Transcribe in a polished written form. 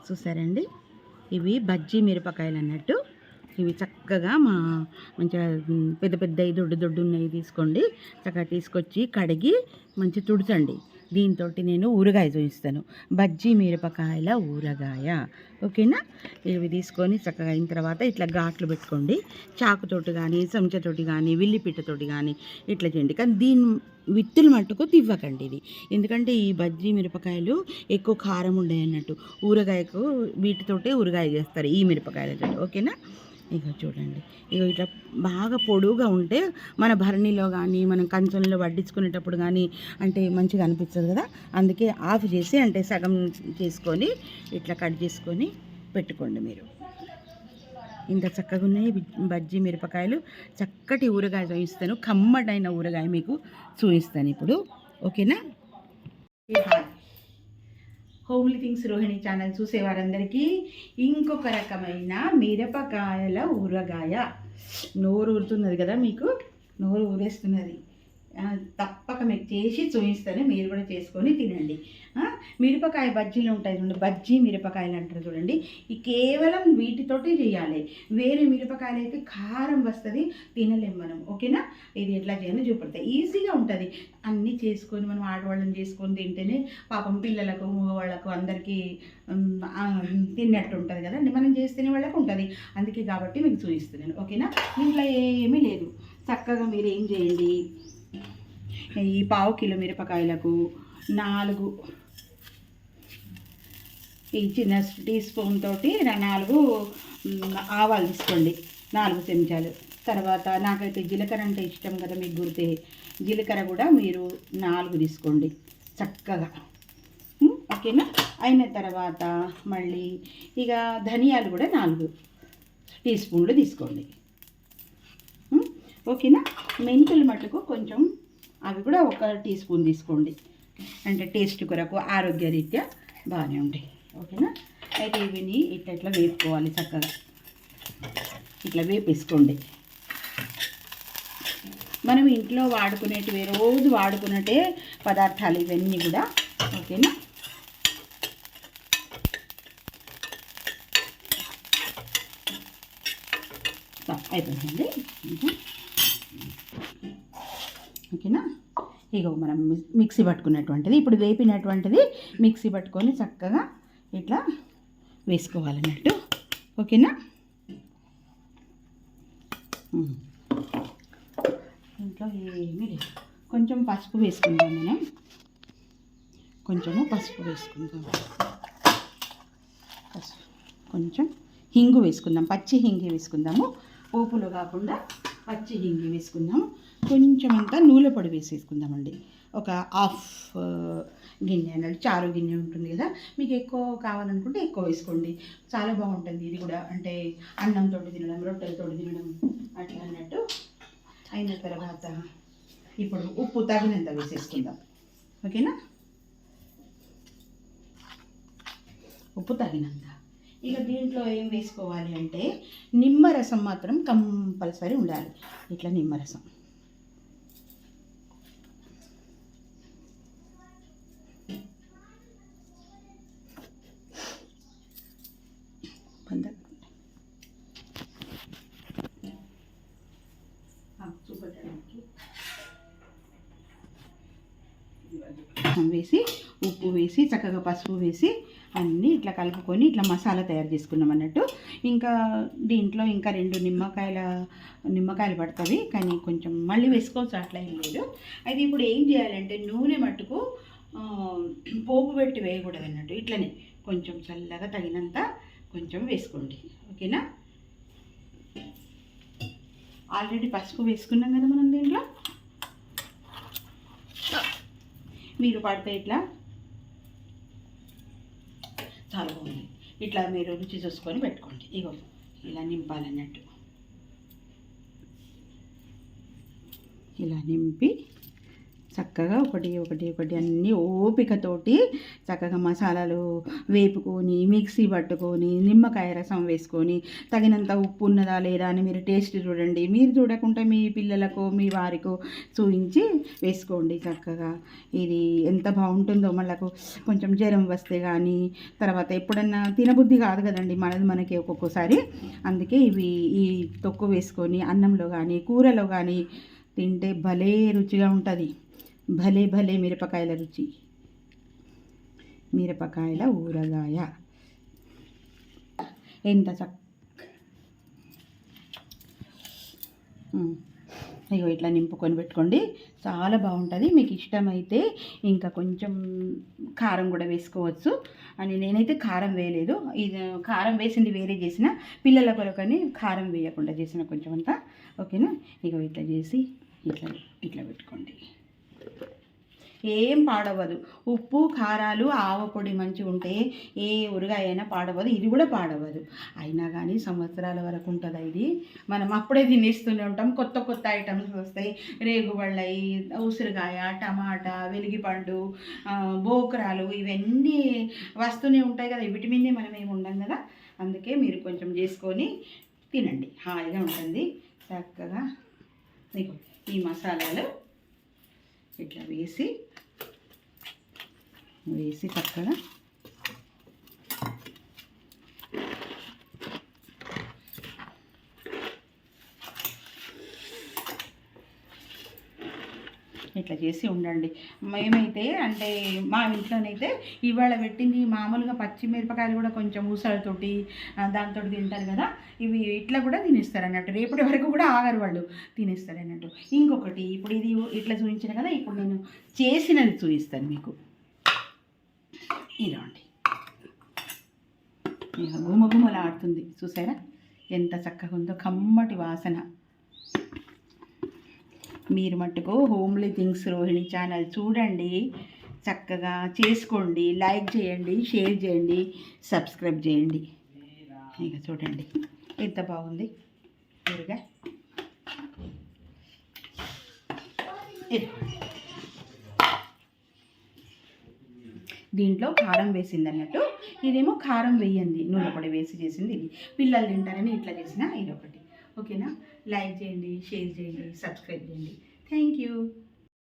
చూసారండి, ఇవి బజ్జీ మిరపకాయలు అన్నట్టు. ఇవి చక్కగా మంచిగా పెద్ద పెద్ద దొడ్డు ఉన్నవి తీసుకోండి. చక్కగా తీసుకొచ్చి కడిగి మంచి తుడచండి. దీంతో నేను ఊరగాయ చూపిస్తాను, బజ్జీ మిరపకాయల ఊరగాయ. ఓకేనా? ఇవి తీసుకొని చక్కగా అయిన తర్వాత ఇట్లా ఘాట్లు పెట్టుకోండి. చాకుతోటి కానీ చెంచాతోటి కానీ విల్లిపిట్టతోటి కానీ ఇట్లా చేయండి. కానీ దీని విత్తులు మట్టుకు తివ్వకండి ఇది, ఎందుకంటే ఈ బజ్జీ మిరపకాయలు ఎక్కువ కారం ఉండే అన్నట్టు. ఊరగాయకు వీటితోటే ఊరగాయ చేస్తారు, ఈ మిరపకాయలతో. ఓకేనా? ఇక చూడండి, ఇక ఇట్లా బాగా పొడువుగా ఉంటే మన భరణిలో కానీ మనం కంచంలో వడ్డించుకునేటప్పుడు కానీ అంటే మంచిగా అనిపిస్తుంది కదా. అందుకే ఆఫ్ చేసి అంటే సగం చేసుకొని ఇట్లా కట్ చేసుకొని పెట్టుకోండి. మీరు ఇంత చక్కగా ఉన్నాయి బజ్జీ మిరపకాయలు. చక్కటి ఊరగాయ చూపిస్తాను, కమ్మటైన ఊరగాయ మీకు చూపిస్తాను ఇప్పుడు. ఓకేనా? హోమ్లీ థింగ్స్ రోహిణి ఛానల్ చూసేవారందరికీ ఇంకొక రకమైన మిరపకాయల ఊరగాయ. నోరు ఊరుతున్నది కదా, మీకు నోరు ఊరేస్తున్నది. తప్పక మీకు చేసి చూపిస్తాను, మీరు కూడా చేసుకొని తినండి. మిరపకాయ బజ్జీలు ఉంటాయి చూడండి, బజ్జీ మిరపకాయలు అంటారు చూడండి. ఈ కేవలం వీటితోటి చేయాలి. వేరే మిరపకాయలు అయితే కారం వస్తుంది, తినలేం మనం. ఓకేనా? ఇది ఎట్లా చేయాలో చూపెడతాయి. ఈజీగా ఉంటుంది. అన్నీ చేసుకొని మనం ఆడవాళ్ళని చేసుకొని తింటేనే పాపం పిల్లలకు మగవాళ్ళకు అందరికీ తిన్నట్టు ఉంటుంది కదండి. మనం చేస్తేనే వాళ్ళకు ఉంటుంది. అందుకే కాబట్టి మీకు చూపిస్తున్నాను. ఓకేనా? ఇంట్లో ఏమీ లేదు. చక్కగా మీరు ఏం చేయండి, ఈ పావు కిలో మిరపకాయలకు 4 ఈ చిన్న టీ స్పూన్ తోటి 4 ఆవాలు తీసుకోండి, 4 చెంచాలు. తర్వాత నాకైతే జీలకర్ర అంటే ఇష్టం కదా, మీకు గుర్తే జీలకర్ర కూడా మీరు 4 తీసుకోండి చక్కగా. ఓకేనా? అయిన తర్వాత మళ్ళీ ఇక ధనియాలు కూడా 4 టీ స్పూన్లు తీసుకోండి. ఓకేనా? మెంతులు మటుకు కొంచెం, అవి కూడా 1 టీ స్పూన్ తీసుకోండి, అంటే టేస్ట్ కొరకు ఆరోగ్యరీత్యా బాగానే ఉంటాయి. ఓకేనా? అయితే ఇవిని ఇట్లా వేపుకోవాలి. చక్కగా ఇట్లా వేపేసుకోండి. మనం ఇంట్లో వాడుకునేటివి, రోజు వాడుకున్నట్టే పదార్థాలు ఇవన్నీ కూడా. ఓకేనా? అయిపోయిందండి. ఓకేనా? ఇగో మనం మిక్సీ పట్టుకున్నటువంటిది, ఇప్పుడు వేపినటువంటిది మిక్సీ పట్టుకొని చక్కగా ఇట్లా వేసుకోవాలన్నట్టు. ఓకేనా? ఇంట్లో ఏమీ లేదు. కొంచెం పసుపు వేసుకుందాం మనం, కొంచెము పసుపు వేసుకుందాం. కొంచెం హింగు వేసుకుందాం, పచ్చి హింగి వేసుకుందాము. పోపులో కాకుండా పచ్చి హింగి వేసుకుందాము. కొంచెం అంతా నూనె పొడి వేసేసుకుందామండి. ఒక 1/2 గిన్నె అన్నట్టు, చారు గిన్నె ఉంటుంది కదా, మీకు ఎక్కువ కావాలనుకుంటే ఎక్కువ వేసుకోండి. చాలా బాగుంటుంది ఇది కూడా, అంటే అన్నంతో తినడం, రొట్టెలతో తినడం అట్లా అన్నట్టు. అయిన తర్వాత ఇప్పుడు ఉప్పు తగినంత వేసేసుకుందాం. ఓకేనా? ఉప్పు తగినంత. ఇక దీంట్లో ఏం వేసుకోవాలి అంటే నిమ్మరసం మాత్రం కంపల్సరీ ఉండాలి. ఇట్లా నిమ్మరసం వేసి, ఉప్పు వేసి, చక్కగా పసుపు వేసి అన్నీ ఇట్లా కలుపుకొని ఇట్లా మసాలా తయారు చేసుకున్నాం అన్నట్టు. ఇంకా దీంట్లో ఇంకా 2 నిమ్మకాయలు పడుతుంది, కానీ కొంచెం మళ్ళీ వేసుకోవచ్చు, అట్లా ఏం లేదు. అయితే ఇప్పుడు ఏం చేయాలంటే నూనె మట్టుకు పోపు పెట్టి వేయకూడదు అన్నట్టు. ఇట్లనే కొంచెం చల్లగా తగినంత కొంచెం వేసుకోండి. ఓకేనా? ఆల్రెడీ పసుపు వేసుకున్నాం కదా మనం దీంట్లో. మీరు పడితే ఇట్లా చాలా బాగుంది. ఇట్లా మీరు రుచి చూసుకొని పెట్టుకోండి. ఇగో ఇలా నింపాలన్నట్టు, ఇలా నింపి చక్కగా ఒకటి ఒకటి ఒకటి అన్నీ ఓపికతోటి చక్కగా మసాలాలు వేపుకొని మిక్సీ పట్టుకొని నిమ్మకాయ రసం వేసుకొని తగినంత ఉప్పు ఉన్నదా లేదా అని మీరు టేస్ట్ చూడండి. మీరు చూడకుండా మీ పిల్లలకు మీ వారికో చూపించి వేసుకోండి. చక్కగా ఇది ఎంత బాగుంటుందో. మళ్ళకు కొంచెం జ్వరం వస్తే కానీ తర్వాత ఎప్పుడన్నా తినబుద్ధి కాదు కదండి మనకి ఒక్కొక్కసారి. అందుకే ఇవి ఈ తొక్కు వేసుకొని అన్నంలో కానీ కూరలో కానీ తింటే భలే రుచిగా ఉంటుంది. భలే భలే మిరపకాయల రుచి, మిరపకాయల ఊరగాయ ఎంత ఇగో ఇట్లా నింపుకొని పెట్టుకోండి. చాలా బాగుంటుంది. మీకు ఇష్టమైతే ఇంకా కొంచెం కారం కూడా వేసుకోవచ్చు. అని నేనైతే కారం వేయలేదు. ఇది కారం వేసింది వేరే చేసిన, పిల్లల కొరకని కారం వేయకుండా చేసిన కొంచెం అంతా. ఓకేనా? ఇక ఇట్లా చేసి ఇట్లా ఇట్లా పెట్టుకోండి. ఏం పాడవదు. ఉప్పు కారాలు ఆవపొడి మంచిగా ఉంటే ఏ ఊరగాయ అయినా పాడవదు. ఇది కూడా పాడవదు. అయినా కానీ సంవత్సరాల వరకు ఉంటుంది ఇది. మనం అప్పుడే తినేస్తూనే ఉంటాం. కొత్త కొత్త ఐటమ్స్ వస్తాయి. రేగుబళ్ళయి, ఉసిరికాయ, టమాటా, వెలిగిపండు, బోకరాలు ఇవన్నీ వస్తూనే ఉంటాయి కదా. వీటి మీదే మనం ఏమి ఉండం కదా. అందుకే మీరు కొంచెం చేసుకొని తినండి. హాయిగా ఉంటుంది. చక్కగా మీకు ఈ మసాలాలు ఇట్లా వేసి చక్కగా ఇట్లా చేసి ఉండండి. మేమైతే అంటే మా ఇంట్లోనైతే ఇవాళ పెట్టింది మామూలుగా పచ్చిమిరపకాయలు కూడా కొంచెం ఊసలతోటి దాంతో తింటారు కదా. ఇవి ఇట్లా కూడా తినేస్తారు అన్నట్టు. రేపటి వరకు కూడా ఆగరు వాళ్ళు, తినేస్తారు అన్నట్టు. ఇంకొకటి ఇప్పుడు ఇది ఇట్లా చూపించిన కదా, ఇప్పుడు నేను చేసినది చూపిస్తాను మీకు. ఇలాంటి ఇక గుమగుమలాడుతుంది. చూసారా ఎంత చక్కగా ఉందో, కమ్మటి వాసన. మీరు మట్టుకు హోమ్లీ థింగ్స్ రోహిణి ఛానల్ చూడండి, చక్కగా చేసుకోండి, లైక్ చేయండి, షేర్ చేయండి, సబ్స్క్రైబ్ చేయండి. ఇక చూడండి ఎంత బాగుంది ఊరగా. దీంట్లో కారం వేసింది అన్నట్టు, ఇదేమో కారం వేయండి, నూనె పొడి వేసి చేసింది. ఇది పిల్లలు తింటారని ఇట్లా చేసిన ఇది ఒకటి. ఓకేనా? లైక్ చేయండి, షేర్ చేయండి, సబ్స్క్రైబ్ చేయండి. Thank you.